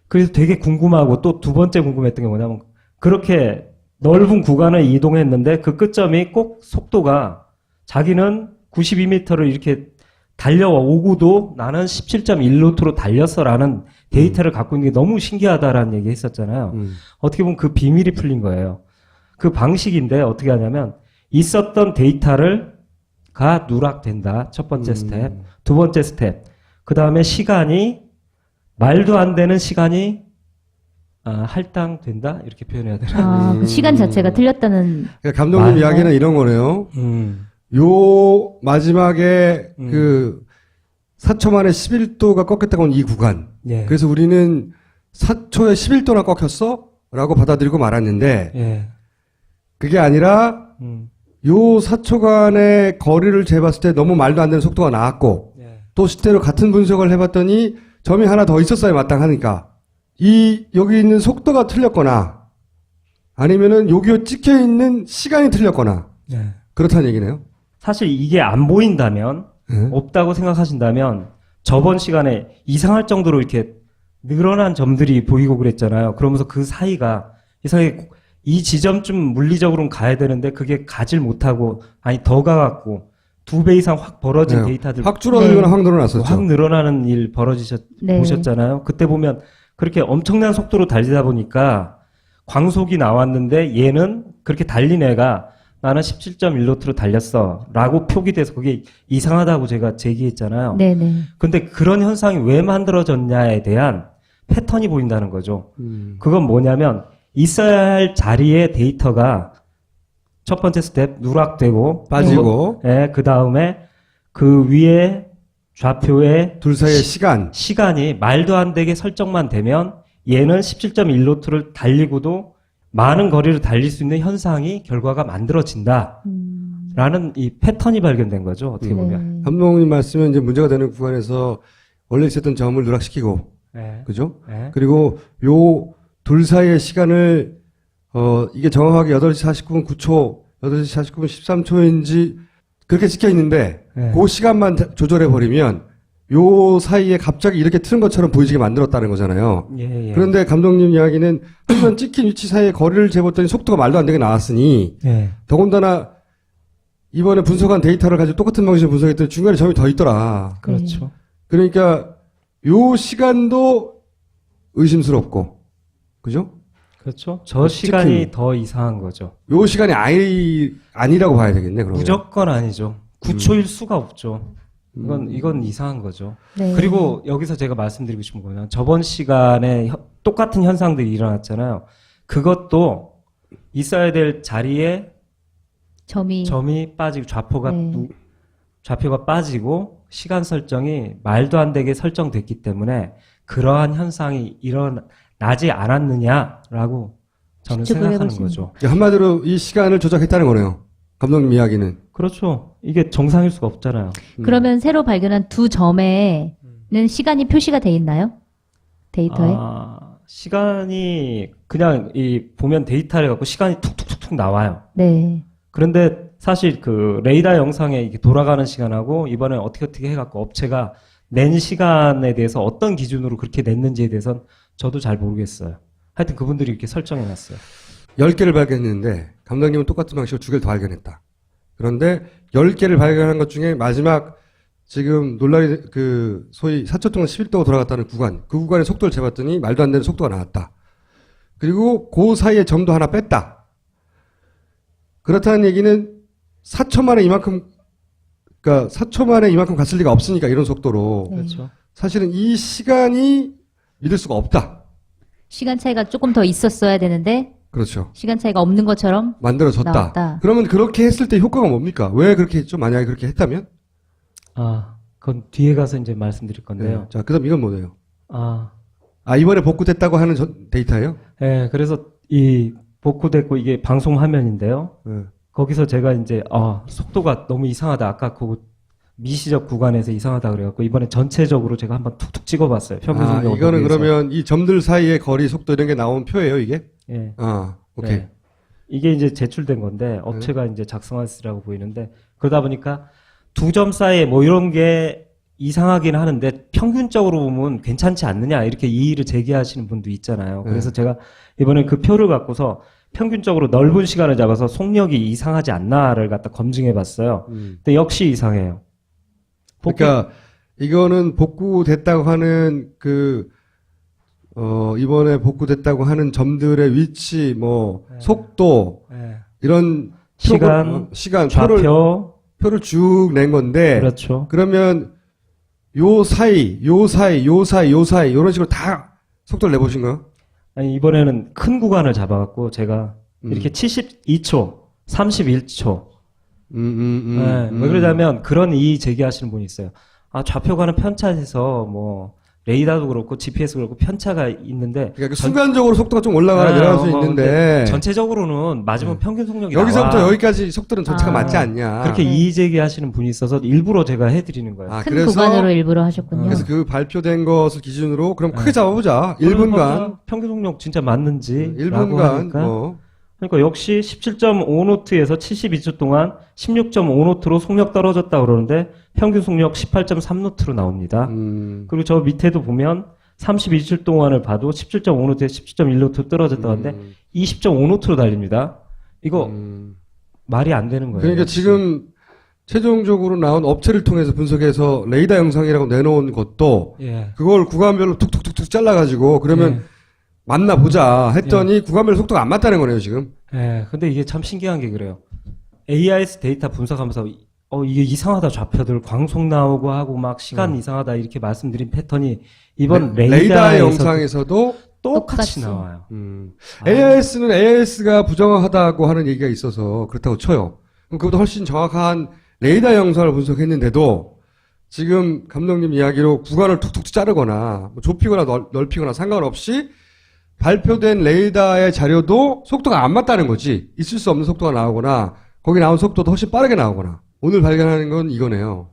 그래서 되게 궁금하고 또 두 번째 궁금했던 게 뭐냐면 그렇게 넓은 구간을 이동했는데 그 끝점이 꼭 속도가 자기는 92m를 이렇게 달려오고도 나는 17.1노트로 달렸어라는 데이터를 갖고 있는 게 너무 신기하다라는 얘기 했었잖아요. 어떻게 보면 그 비밀이 풀린 거예요. 그 방식인데 어떻게 하냐면 있었던 데이터가 누락된다. 첫 번째 스텝. 두 번째 스텝. 그 다음에 시간이 말도 안 되는 시간이 할당된다? 이렇게 표현해야 되나?
그 시간 자체가 틀렸다는.
그러니까 감독님
말도-
이야기는 이런 거네요. 요 마지막에 그 4초 만에 11도가 꺾였다고 하는 이 구간.
예.
그래서 우리는 4초에 11도나 꺾였어? 라고 받아들이고 말았는데,
예.
그게 아니라 요 4초간의 거리를 재봤을 때 너무 말도 안 되는 속도가 나왔고,
예.
또 실제로 같은 분석을 해봤더니 점이 하나 더 있었어야 마땅하니까 여기 있는 속도가 틀렸거나 아니면은 여기 찍혀 있는 시간이 틀렸거나
예.
그렇다는 얘기네요.
사실 이게 안 보인다면,
네.
없다고 생각하신다면, 저번 시간에 이상할 정도로 이렇게 늘어난 점들이 보이고 그랬잖아요. 그러면서 그 사이가, 이상하게 이 지점쯤 물리적으로는 가야 되는데, 그게 가질 못하고, 아니, 더 가갖고, 2배 이상 확 벌어진
네.
데이터들,
확 줄어들거나
네.
확 늘어났었죠.
확 늘어나는 일
네.
보셨잖아요. 그때 보면, 그렇게 엄청난 속도로 달리다 보니까, 광속이 나왔는데, 얘는 그렇게 달린 애가, 나는 17.1노트로 달렸어. 라고 표기돼서 그게 이상하다고 제가 제기했잖아요.
네네.
근데 그런 현상이 왜 만들어졌냐에 대한 패턴이 보인다는 거죠. 그건 뭐냐면 있어야 할 자리의 데이터가 첫 번째 스텝 누락되고
빠지고
그 다음에 그 위에 좌표에
둘 사이의 시간.
시간이 말도 안 되게 설정만 되면 얘는 17.1노트를 달리고도 많은 거리를 달릴 수 있는 현상이 결과가 만들어진다. 라는 이 패턴이 발견된 거죠. 어떻게 보면.
네.
감독님 말씀은 이제 문제가 되는 구간에서 원래 있었던 점을 누락시키고,
네.
그죠?
네.
그리고 요 둘 사이의 시간을, 이게 정확하게 8시 49분 9초, 8시 49분 13초인지 그렇게 찍혀 있는데,
네.
그 시간만 조절해버리면 요 사이에 갑자기 이렇게 트는 것처럼 보이지게 만들었다는 거잖아요.
예, 예.
그런데 감독님 이야기는 화면 찍힌 위치 사이에 거리를 재봤더니 속도가 말도 안 되게 나왔으니
예.
더군다나 이번에 분석한 데이터를 가지고 똑같은 방식으로 분석했더니 중간에 점이 더 있더라.
그렇죠.
그러니까 요 시간도 의심스럽고, 그죠?
그렇죠. 저 시간이 더 이상한 거죠.
요 시간이 아니라고 봐야 되겠네, 그러면.
무조건 아니죠. 9초일 수가 없죠. 이건 이상한 거죠.
네.
그리고 여기서 제가 말씀드리고 싶은 거는 저번 시간에 똑같은 현상들이 일어났잖아요. 그것도 있어야 될 자리에 점이 빠지고 좌표가 빠지고 시간 설정이 말도 안 되게 설정됐기 때문에 그러한 현상이 일어나지 않았느냐라고 저는
추측을
생각하는
해보시는
거죠.
한마디로 이 시간을 조작했다는 거네요. 감독님 이야기는.
그렇죠. 이게 정상일 수가 없잖아요.
그러면 새로 발견한 두 점에는 시간이 표시가 돼 있나요? 데이터에?
시간이 그냥 보면 데이터를 갖고 시간이 툭툭툭툭 나와요.
네.
그런데 사실 그 레이더 영상에 이게 돌아가는 시간하고 이번에 어떻게 해갖고 업체가 낸 시간에 대해서 어떤 기준으로 그렇게 냈는지에 대해서는 저도 잘 모르겠어요. 하여튼 그분들이 이렇게 설정해놨어요.
10개를 발견했는데 감독님은 똑같은 방식으로 2개를 더 발견했다. 그런데 10개를 발견한 것 중에 마지막 지금 논란이 소위 4초 동안 11도가 돌아갔다는 구간, 그 구간의 속도를 재봤더니 말도 안 되는 속도가 나왔다. 그리고 그 사이에 점도 하나 뺐다. 그렇다는 얘기는 4초 만에 이만큼 갔을 리가 없으니까 이런 속도로.
네.
그렇죠.
사실은 이 시간이 믿을 수가 없다.
시간 차이가 조금 더 있었어야 되는데
그렇죠.
시간 차이가 없는 것처럼
만들어졌다.
나왔다.
그러면 그렇게 했을 때 효과가 뭡니까? 왜 그렇게 했죠? 만약에 그렇게 했다면?
그건 뒤에 가서 이제 말씀드릴 건데요.
네. 자, 그 다음 이건 뭐예요?
아,
이번에 복구됐다고 하는 데이터예요?
예, 그래서 이 복구됐고 이게 방송 화면인데요.
네.
거기서 제가 이제 속도가 너무 이상하다. 아까 그 미시적 구간에서 이상하다 그래갖고 이번에 전체적으로 제가 한번 툭툭 찍어봤어요. 평균 속력을
이거는
보기 위해서.
그러면 이 점들 사이의 거리, 속도 이런 게 나온 표예요, 이게?
예.
오케이.
네. 이게 이제 제출된 건데 업체가 이제 작성했으라고 보이는데 그러다 보니까 두 점 사이에 뭐 이런 게 이상하긴 하는데 평균적으로 보면 괜찮지 않느냐 이렇게 이의를 제기하시는 분도 있잖아요. 그래서 제가 이번에 그 표를 갖고서 평균적으로 넓은 시간을 잡아서 속력이 이상하지 않나를 갖다 검증해 봤어요. 근데 역시 이상해요.
그러니까 이거는 복구됐다고 하는 이번에 복구됐다고 하는 점들의 위치, 속도, 이런
시간,
표를
좌표,
쭉 낸 건데,
그렇죠.
그러면 요 사이, 이런 식으로 다 속도를 내보신 거예요?
아니 이번에는 큰 구간을 잡아갖고 제가 이렇게 72초, 31초. 왜 그러냐면 그런 이의 제기하시는 분이 있어요. 좌표가는 편차에서 레이더도 그렇고 GPS도 그렇고 편차가 있는데
그러니까 순간적으로 속도가 좀 올라가나 내려갈 수 있는데
전체적으로는 맞으면 평균 속력이
여기서부터
나와.
여기까지 속도는 전체가 맞지 않냐.
그렇게 이의 제기하시는 분이 있어서 일부러 제가 해드리는 거예요.
큰 구간으로 일부러 하셨군요.
그래서 그 발표된 것을 기준으로 그럼 크게 잡아보자. 1분간
평균 속력 진짜 맞는지
1분간
그러니까 역시 17.5노트에서 72초 동안 16.5노트로 속력 떨어졌다 그러는데 평균 속력 18.3노트로 나옵니다. 그리고 저 밑에도 보면 32초 동안을 봐도 17.5노트에 17.1노트 떨어졌다 하는데 20.5노트로 달립니다. 이거 말이 안 되는 거예요.
그러니까
역시.
지금 최종적으로 나온 업체를 통해서 분석해서 레이더 영상이라고 내놓은 것도 그걸 구간별로 툭툭툭툭 잘라가지고 그러면 맞나 보자 했더니 구간별 속도가 안 맞다는 거네요, 지금.
근데 이게 참 신기한 게 그래요. AIS 데이터 분석하면서 이게 이상하다 좌표들 광속 나오고 하고 막 시간 이상하다 이렇게 말씀드린 패턴이 이번
레이더 영상에서도
똑같이 나와요.
AIS는 AIS가 부정확하다고 하는 얘기가 있어서 그렇다고 쳐요. 그럼 그보다 훨씬 정확한 레이더 영상을 분석했는데도 지금 감독님 이야기로 구간을 툭툭 자르거나 좁히거나 넓히거나 상관없이 발표된 레이더의 자료도 속도가 안 맞다는 거지. 있을 수 없는 속도가 나오거나 거기 나온 속도도 훨씬 빠르게 나오거나 오늘 발견하는 건 이거네요.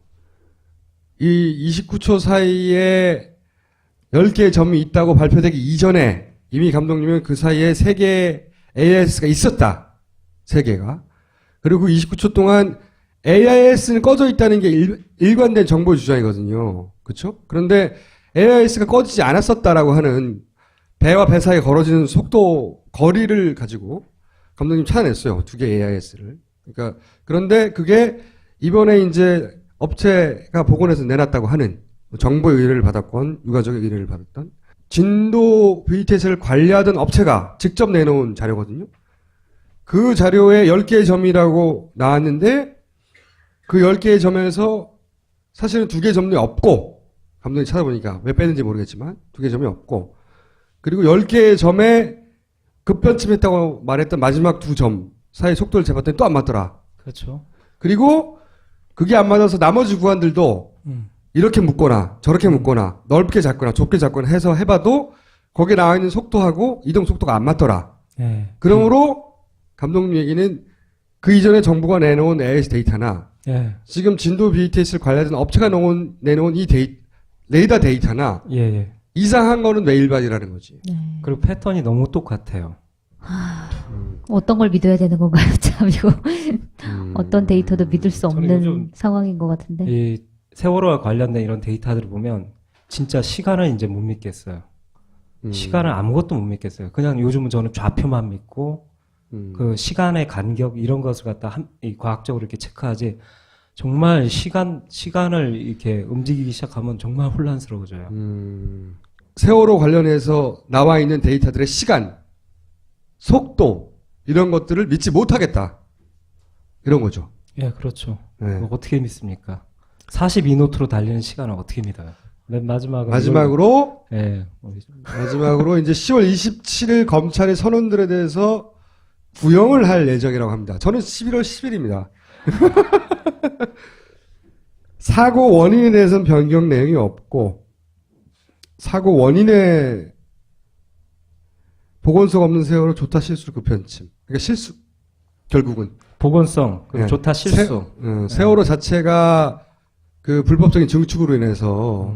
이 29초 사이에 10개의 점이 있다고 발표되기 이전에 이미 감독님은 그 사이에 3개의 AIS가 있었다. 3개가. 그리고 29초 동안 AIS는 꺼져 있다는 게 일관된 정보 주장이거든요. 그렇죠? 그런데 AIS가 꺼지지 않았었다라고 하는 배와 배 사이에 걸어지는 속도 거리를 가지고 감독님 찾아냈어요. 두 개 AIS를. 그러니까 그런데 그게 이번에 이제 업체가 복원해서 내놨다고 하는 정보의 의뢰를 받았건 유가족의 의뢰를 받았던 진도 VTS를 관리하던 업체가 직접 내놓은 자료거든요. 그 자료에 10개의 점이라고 나왔는데 그 10개의 점에서 사실은 2개의 점이 없고 감독님 찾아보니까 왜 빼는지 모르겠지만 2개의 점이 없고 그리고 10개의 점에 급변침했다고 말했던 마지막 2점 사이 속도를 재봤더니 또 안 맞더라.
그렇죠.
그리고 그게 안 맞아서 나머지 구간들도 이렇게 묶거나 저렇게 묶거나 넓게 잡거나 좁게 잡거나 해서 해봐도 거기에 나와 있는 속도하고 이동 속도가 안 맞더라.
예.
그러므로 감독님 얘기는 그 이전에 정부가 내놓은 AIS 데이터나
예.
지금 진도 BTS를 관리하던 업체가 내놓은 이 레이더 데이터나
예, 예.
이상한 거는 왜 일반이라는 거지.
네.
그리고 패턴이 너무 똑같아요.
어떤 걸 믿어야 되는 건가요? 참 이거 어떤 데이터도 믿을 수
저는
없는
요즘
상황인 것 같은데.
이 세월호와 관련된 이런 데이터들을 보면 진짜 시간을 이제 못 믿겠어요. 시간을 아무것도 못 믿겠어요. 그냥 요즘은 저는 좌표만 믿고 그 시간의 간격 이런 것을 갖다 이 과학적으로 이렇게 체크하지. 정말 시간을 이렇게 움직이기 시작하면 정말 혼란스러워져요.
세월호 관련해서 나와 있는 데이터들의 시간, 속도 이런 것들을 믿지 못하겠다. 이런 거죠.
예, 그렇죠.
네.
뭐 어떻게 믿습니까? 42노트로 달리는 시간을 어떻게 믿어요? 맨
마지막으로
예,
마지막으로 이제 10월 27일 검찰의 선언들에 대해서 구형을 할 예정이라고 합니다. 저는 11월 10일입니다. 사고 원인에 대해서는 변경 내용이 없고 사고 원인에 보건소가 없는 세월호 조타 실수를 급편침. 그러니까 실수 결국은
보건성 그리고
네.
좋다 실수.
세월호 자체가 그 불법적인 증축으로 인해서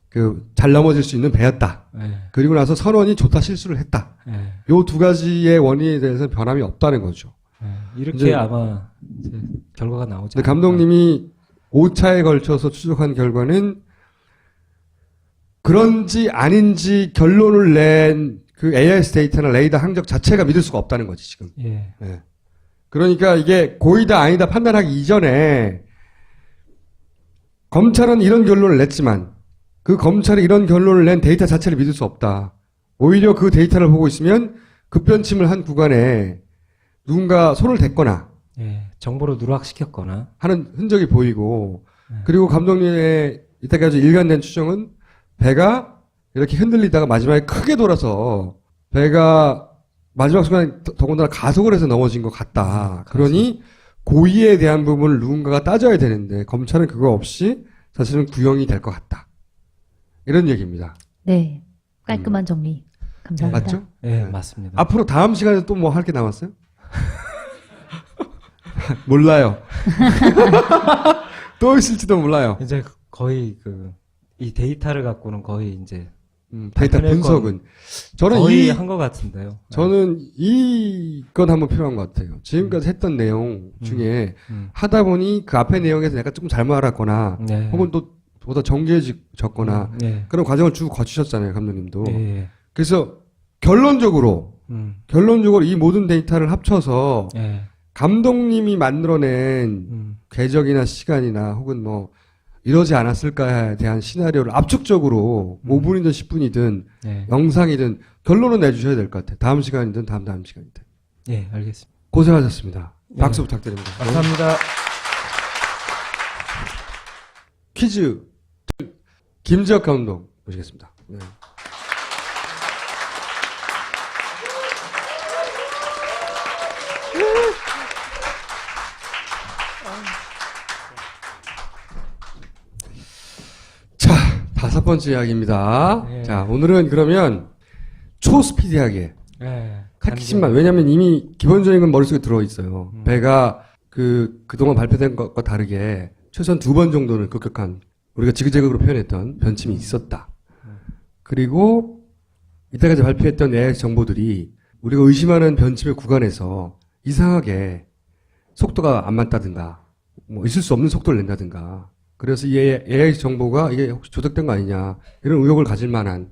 그 잘 넘어질 수 있는 배였다.
예,
그리고 나서 선원이 조타 실수를 했다.
예,
요 두 가지의 원인에 대해서 변함이 없다는 거죠.
예. 이렇게
이제-
아마 이제 결과가 나오지
근데
않을까.
감독님이 5차에 걸쳐서 추적한 결과는 그런지 아닌지 결론을 낸 그 AIS 데이터나 레이더 항적 자체가 믿을 수가 없다는 거지, 지금.
예,
예. 그러니까 이게 고의다 아니다 판단하기 이전에 검찰은 이런 결론을 냈지만 그 검찰이 이런 결론을 낸 데이터 자체를 믿을 수 없다. 오히려 그 데이터를 보고 있으면 급변침을 한 구간에 누군가 손을 댔거나
예. 정보를 누락시켰거나.
하는 흔적이 보이고
네.
그리고 감독님의 이때까지 일관된 추정은 배가 이렇게 흔들리다가 마지막에 크게 돌아서 배가 마지막 순간에 더군다나 가속을 해서 넘어진 것 같다. 그러니 고의에 대한 부분을 누군가가 따져야 되는데 검찰은 그거 없이 사실은 구형이 될 것 같다. 이런 얘기입니다.
네. 깔끔한 정리. 감사합니다.
맞죠?
예,
네.
맞습니다.
앞으로 다음 시간에 또 뭐 할 게 남았어요? 몰라요. 또 있을지도 몰라요.
이제 거의 이 데이터를 갖고는 거의 이제
데이터
발표낼
분석은 저는
거의 한 것 같은데요.
저는 이건 한번 필요한 것 같아요. 지금까지 했던 내용 중에 하다 보니 그 앞에 내용에서 약간 조금 잘못 알았거나
네.
혹은 또 보다 정교해졌거나
예.
그런 과정을 쭉 거치셨잖아요, 감독님도.
예.
그래서 결론적으로 이 모든 데이터를 합쳐서
예.
감독님이 만들어낸 궤적이나 시간이나 혹은 뭐 이러지 않았을까에 대한 시나리오를 압축적으로 5분이든 10분이든
예.
영상이든 결론을 내주셔야 될 것 같아요. 다음 시간이든 다음 시간이든.
예, 알겠습니다.
고생하셨습니다. 박수
네.
부탁드립니다.
감사합니다.
퀴즈 김지혁 감독 모시겠습니다. 네. 자, 5번째 이야기입니다.
네.
자, 오늘은 그러면 초스피디하게
예.
핵심만, 왜냐면 이미 기본적인 건 머릿속에 들어있어요. 배가 그동안 발표된 것과 다르게 최소한 2번 정도는 급격한, 우리가 지그재그로 표현했던 변침이 있었다. 그리고 이때까지 발표했던 AIS 정보들이 우리가 의심하는 변침의 구간에서 이상하게 속도가 안 맞다든가, 뭐 있을 수 없는 속도를 낸다든가, 그래서 이 AI 정보가 이게 혹시 조작된 거 아니냐 이런 의혹을 가질 만한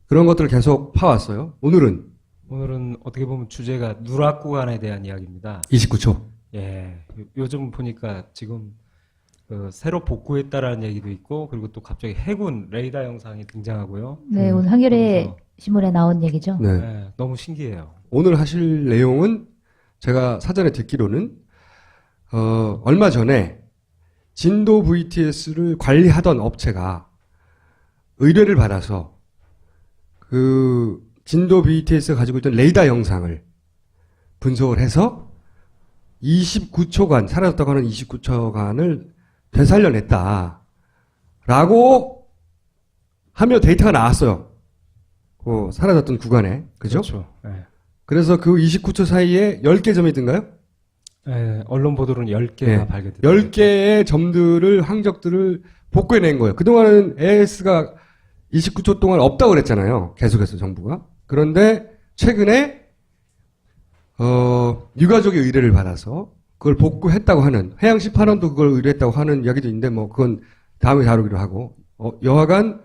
그런 것들을 계속 파왔어요. 오늘은
어떻게 보면 주제가 누락 구간에 대한 이야기입니다.
29초.
예, 요즘 보니까 지금 새로 복구했다라는 얘기도 있고, 그리고 또 갑자기 해군 레이더 영상이 등장하고요.
네, 오늘 한겨레
그러면서,
신문에 나온 얘기죠.
네.
예, 너무 신기해요.
오늘 하실 내용은 제가 사전에 듣기로는 얼마 전에 진도 VTS를 관리하던 업체가 의뢰를 받아서 그 진도 VTS가 가지고 있던 레이더 영상을 분석을 해서 29초간, 사라졌다고 하는 29초간을 되살려냈다. 라고 하며 데이터가 나왔어요. 그 사라졌던 구간에. 그죠?
그렇죠. 예.
그래서 그 29초 사이에 10개 점이 든가요?
예, 언론 보도로는 10개가
네.
발견됐다.
10개의 점들을, 항적들을 복구해낸 거예요. 그동안은 AS가 29초 동안 없다고 그랬잖아요. 계속해서 정부가. 그런데 최근에 유가족의 의뢰를 받아서 그걸 복구했다고 하는, 해양 18원도 그걸 의뢰했다고 하는 이야기도 있는데 뭐 그건 다음에 다루기로 하고, 여하간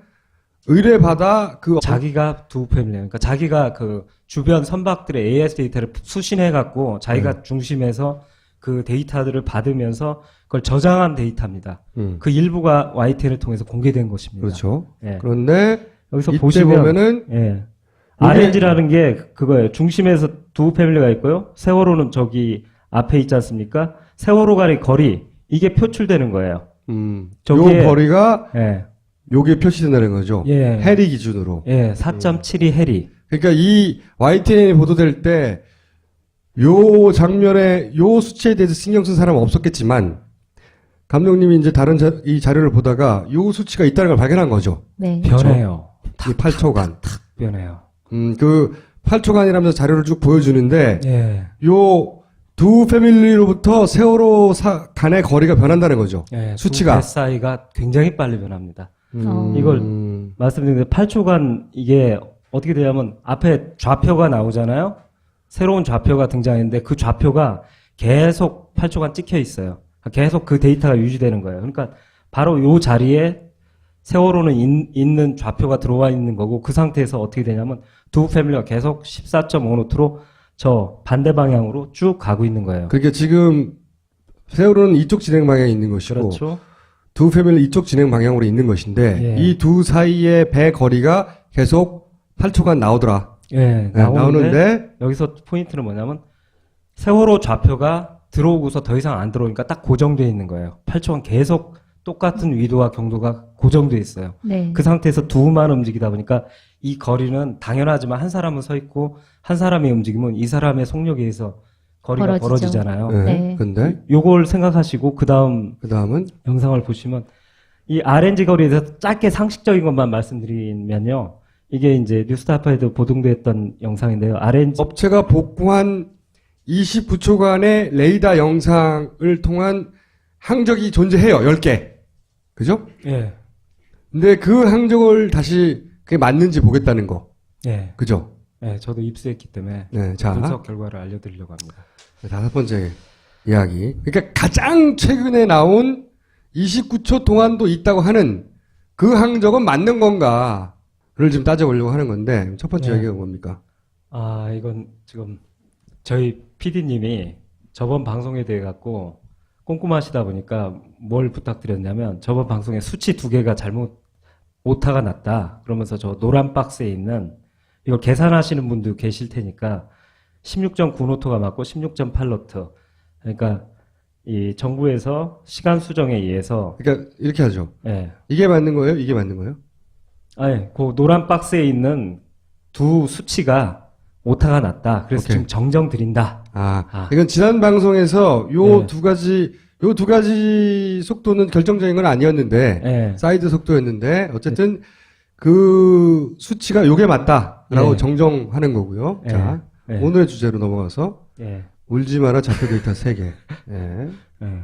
의뢰받아
자기가 두 패밀리, 그러니까 자기가 그 주변 선박들의 AS 데이터를 수신해갖고 자기가 중심에서 그 데이터들을 받으면서 그걸 저장한 데이터입니다. 그 일부가 YTN을 통해서 공개된 것입니다.
그렇죠.
예.
그런데
여기서
이때
보시면
보면은
예. RNG라는 게 그거예요. 중심에서 두 패밀리가 있고요. 세월호는 저기 앞에 있지 않습니까? 세월호 간의 거리, 이게 표출되는 거예요. 요
거리가
예.
요게 표시된다는 거죠.
예.
해리 기준으로.
예, 4.72 해리.
그러니까 이 YTN이 보도될 때 요 장면에 요 수치에 대해서 신경 쓴 사람은 없었겠지만 감독님이 이제 다른 이 자료를 보다가 요 수치가 있다는 걸 발견한 거죠.
네.
변해요.
이 8초간.
변해요.
그 8초간이라면서 자료를 쭉 보여주는데
예.
요 두 패밀리로부터 세월호 간의 거리가 변한다는 거죠.
예,
수치가.
두 사이가 굉장히 빨리 변합니다.
어.
이걸 말씀드린 8초간 이게 어떻게 되냐면 앞에 좌표가 나오잖아요. 새로운 좌표가 등장했는데 그 좌표가 계속 8초간 찍혀 있어요. 계속 그 데이터가 유지되는 거예요. 그러니까 바로 요 자리에 세월호는 있는 좌표가 들어와 있는 거고, 그 상태에서 어떻게 되냐면 두 패밀리가 계속 14.5노트로 저 반대 방향으로 쭉 가고 있는 거예요.
그러니까 지금 세월호는 이쪽 진행 방향에 있는 것이고
그렇죠.
두 패밀리 이쪽 진행 방향으로 있는 것인데
예.
이 두 사이의 배 거리가 계속 8초간 나오더라.
예,
네, 나오는데
여기서 포인트는 뭐냐면 세월호 좌표가 들어오고서 더 이상 안 들어오니까 딱 고정되어 있는 거예요. 8초간 계속 똑같은 위도와 경도가 고정되어 있어요.
네.
그 상태에서 두만 움직이다 보니까 이 거리는 당연하지만 한 사람은 서 있고 한 사람이 움직이면 이 사람의 속력에 의해서 거리가
벌어지죠.
벌어지잖아요.
네.
네.
근데
요걸 생각하시고 그다음은 영상을 보시면 이 RNG 거리에 대해서 짧게 상식적인 것만 말씀드리면요. 이게 이제 뉴스타파에도 보도됐던 영상인데요. RNG
업체가 복구한 29초간의 레이더 영상을 통한 항적이 존재해요. 10개. 그죠?
예.
근데 그 항적을 다시 그게 맞는지 보겠다는 거.
예.
그죠?
예, 저도 입수했기 때문에
네, 자.
분석 결과를 알려드리려고 합니다.
다섯 번째 이야기. 그러니까 가장 최근에 나온 29초 동안도 있다고 하는 그 항적은 맞는 건가를 지금 따져보려고 하는 건데, 첫 번째
네.
이야기가 뭡니까?
아, 이건 지금 저희 PD님이 저번 방송에 대해 갖고 꼼꼼하시다 보니까 뭘 부탁드렸냐면 저번 방송에 수치 두 개가 잘못 오타가 났다. 그러면서 저 노란 박스에 있는 이걸 계산하시는 분도 계실 테니까 16.9노트가 맞고 16.8노트. 그러니까 이 정부에서 시간 수정에 의해서
그러니까 이렇게 하죠.
예.
이게 맞는 거예요? 이게 맞는 거예요?
아니, 그 노란 박스에 있는 두 수치가 오타가 났다. 그래서
오케이.
지금 정정 드린다. 아.
이건 지난 방송에서 요
네.
두 가지 속도는 결정적인 건 아니었는데,
예.
사이드 속도였는데, 어쨌든 그 수치가 요게 맞다라고
네.
정정하는 거고요.
네.
자,
네.
오늘의 주제로 넘어가서,
예.
울지 마라 좌표 데이터 3개. 예.
예.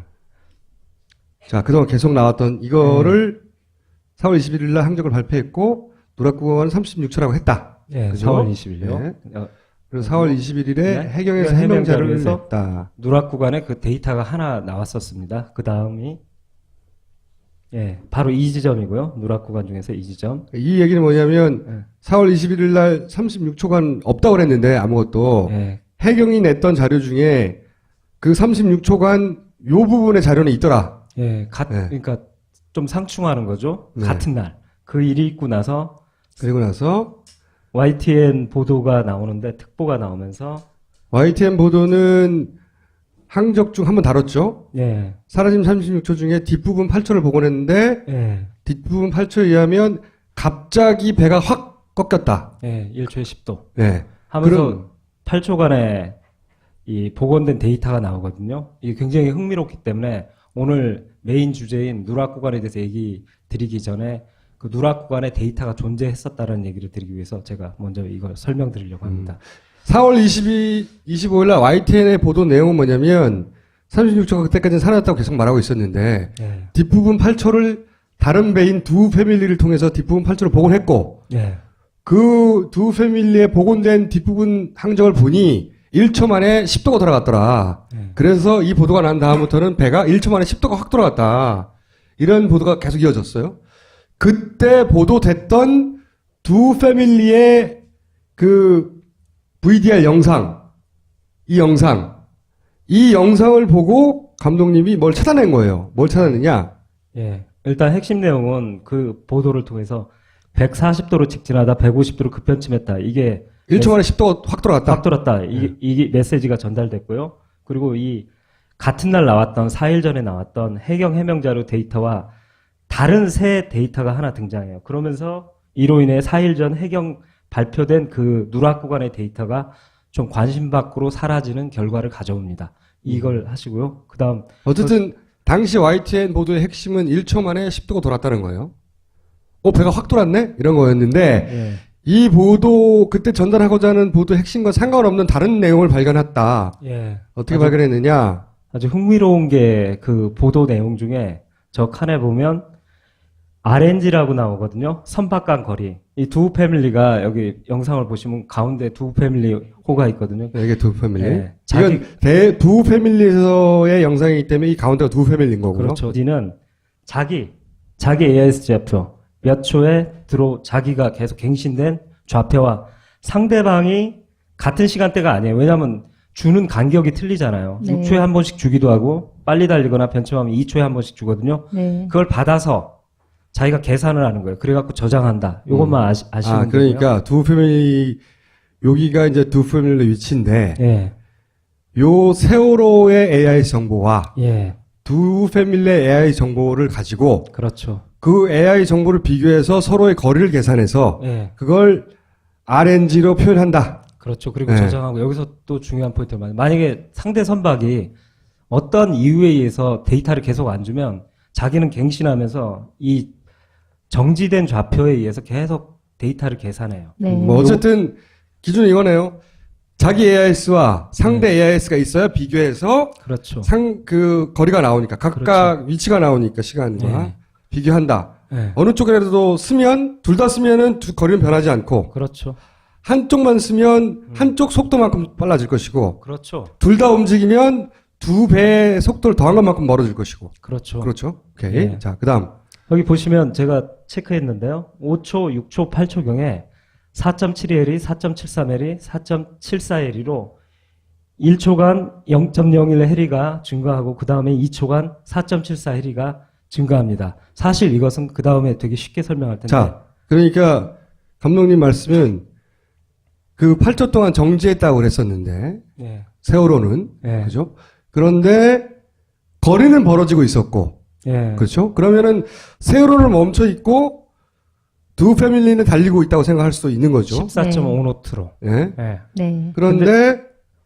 자, 그동안 계속 나왔던 이거를 4월 21일 날 항적을 발표했고, 누락구간은 36초라고 했다.
예.
그죠?
4월 20일요.
네. 그래서 4월 21일에
네.
해경에서
네,
해명자를
해명자료에서
냈다.
누락 구간에 그 데이터가 하나 나왔었습니다. 그 다음이 예, 바로 이 지점이고요. 누락 구간 중에서 이 지점.
이 얘기는 뭐냐면
네.
4월 21일 날 36초간 없다고 그랬는데 아무것도
예,
해경이 냈던 자료 중에 그 36초간 요 부분의 자료는 있더라.
예,
네.
그러니까 좀 상충하는 거죠.
네.
같은 날. 그 일이 있고 나서
그리고 나서
YTN 보도가 나오는데 특보가 나오면서
YTN 보도는 항적 중 한번 다뤘죠.
예,
사라짐 36초 중에 뒷부분 8초를 복원했는데
예,
뒷부분 8초에 의하면 갑자기 배가 확 꺾였다.
예, 1초에 10도
네.
하면서
그럼-
8초간의 이 복원된 데이터가 나오거든요. 이게 굉장히 흥미롭기 때문에 오늘 메인 주제인 누락 구간에 대해서 얘기 드리기 전에 그 누락 구간의 데이터가 존재했었다는 얘기를 드리기 위해서 제가 먼저 이걸 설명드리려고 합니다.
4월 25일 날 YTN의 보도 내용은 뭐냐면 36초가 그때까지는 살아났다고 계속 말하고 있었는데
예,
뒷부분 8초를 다른 배인 두 패밀리를 통해서 뒷부분 8초를 복원했고
예,
그 두 패밀리에 복원된 뒷부분 항적을 보니 1초 만에 10도가 돌아갔더라.
예.
그래서 이 보도가 난 다음부터는 배가 1초 만에 10도가 확 돌아갔다. 이런 보도가 계속 이어졌어요. 그때 보도됐던 두 패밀리의 그 VDR 영상, 이 영상을 보고 감독님이 뭘 찾아낸 거예요. 뭘 찾아냈냐?
예. 일단 핵심 내용은 그 보도를 통해서 140도로 직진하다 150도로 급변침했다. 이게
1초 만에 10도가 확 돌아갔다.
딱 돌았다. 이게 메시지가 전달됐고요. 그리고 이 같은 날 나왔던 4일 전에 나왔던 해경 해명 자료 데이터와 다른 새 데이터가 하나 등장해요. 그러면서 이로 인해 4일 전 해경 발표된 그 누락 구간의 데이터가 좀 관심 밖으로 사라지는 결과를 가져옵니다. 이걸 하시고요. 그다음
어쨌든 당시 YTN 보도의 핵심은 1초 만에 10도가 돌았다는 거예요. 배가 확 돌았네? 이런 거였는데
예.
이 보도 그때 전달하고자 하는 보도 핵심과 상관없는 다른 내용을 발견했다.
예.
어떻게 발견했느냐?
아주 흥미로운 게 그 보도 내용 중에 저 칸에 보면 RNG라고 나오거든요. 선박간 거리. 이 두 패밀리가 여기 영상을 보시면 가운데 두 패밀리 호가 있거든요.
이게 두 패밀리.
예.
이건 두 패밀리에서의 영상이기 때문에 이 가운데가 두 패밀리인 거고요.
그렇죠. 이는 자기 AIS 좌표 몇 초에 자기가 계속 갱신된 좌표와 상대방이 같은 시간대가 아니에요. 왜냐하면 주는 간격이 틀리잖아요.
네.
6초에 한 번씩 주기도 하고 빨리 달리거나 변침하면 2초에 한 번씩 주거든요.
네.
그걸 받아서 자기가 계산을 하는 거예요. 그래갖고 저장한다. 요것만 아시면 되고요.
그러니까 두 패밀리 여기가 이제 두 패밀리 위치인데
예,
요 세월호의 AI 정보와
예,
두 패밀리의 AI 정보를 가지고
그렇죠.
그 AI 정보를 비교해서 서로의 거리를 계산해서
예,
그걸 RNG로 표현한다.
그렇죠. 그리고
네.
저장하고 여기서 또 중요한 포인트가 많아요. 만약에 상대 선박이 어떤 이유에 의해서 데이터를 계속 안 주면 자기는 갱신하면서 이 정지된 좌표에 의해서 계속 데이터를 계산해요.
네.
뭐 어쨌든 기준이 이거네요. 자기 AIS와 상대 AIS가 있어야 비교해서
그렇죠.
그 거리가 나오니까 각각 위치가 나오니까 시간과
네.
비교한다.
네.
어느 쪽이라도 쓰면 둘 다 쓰면은 거리는 변하지 않고
그렇죠.
한쪽만 쓰면 한쪽 속도만큼 빨라질 것이고
그렇죠.
둘 다 움직이면 두 배의 속도를 더한 것만큼 멀어질 것이고.
그렇죠.
그렇죠. 오케이.
네.
자, 그다음.
여기 보시면 제가 체크했는데요. 5초, 6초, 8초경에 4.72L, 4.73L, 4.74L로 1초간 0.01 해리가 증가하고 그 다음에 2초간 4.74 해리가 증가합니다. 사실 이것은 그 다음에 되게 쉽게 설명할 텐데.
자, 그러니까 감독님 말씀은 그 8초 동안 정지했다고 그랬었는데
예,
세월호는
예,
그죠? 그런데 거리는 벌어지고 있었고
예,
그렇죠? 그러면은 세월호는 멈춰 있고 두 패밀리는 달리고 있다고 생각할 수도 있는 거죠.
14.5노트로.
예.
예.
네.
그런데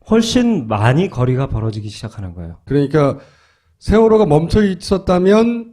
훨씬 많이 거리가 벌어지기 시작하는 거예요.
그러니까 세월호가 멈춰 있었다면